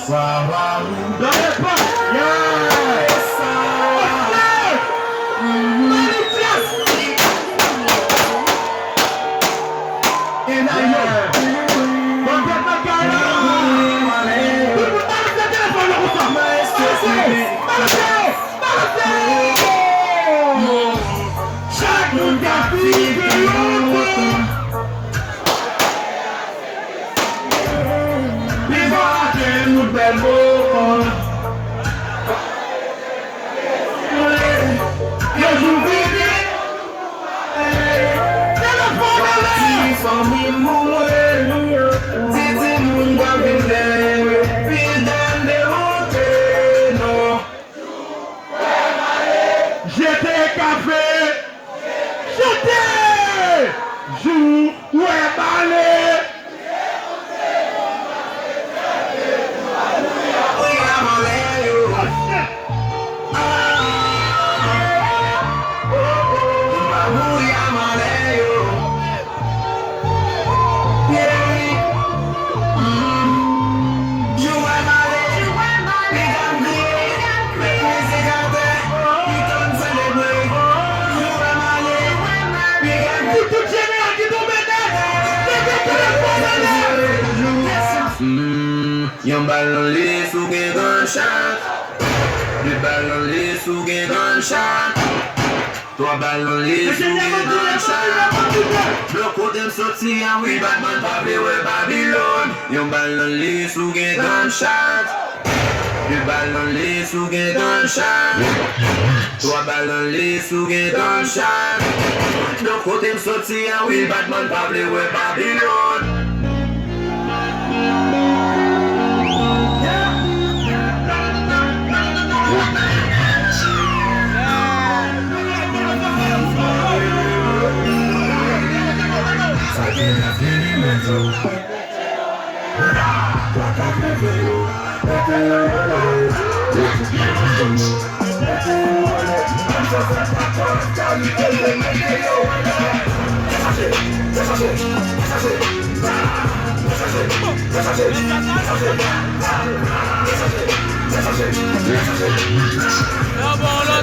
Donnez pas. Yes. Malyjazz. And I know. Don't get my guy. Chaque monde a pris de l'autre. Nous belle beau. Je joue vite. Téléphone à l'air. Famille mourir. Titi moun va venir. Puis dans les routes. Non. J'étais café. J'étais. Joue. Ouais, balai. Yon ballon li sou gen gunshot. Deux ballons li sou gen gunshot. Trois ballons li sou gen gunshot. Le côté m'sorti en oui Batman Pabli ouais Babylone. Yon ballon li sou gen gunshot. Deux ballons li sou gen gunshot. Trois ballons li sou gen gunshot. Le côté m'sorti en oui Batman Pabli ouais Babylone. Là, bon, là.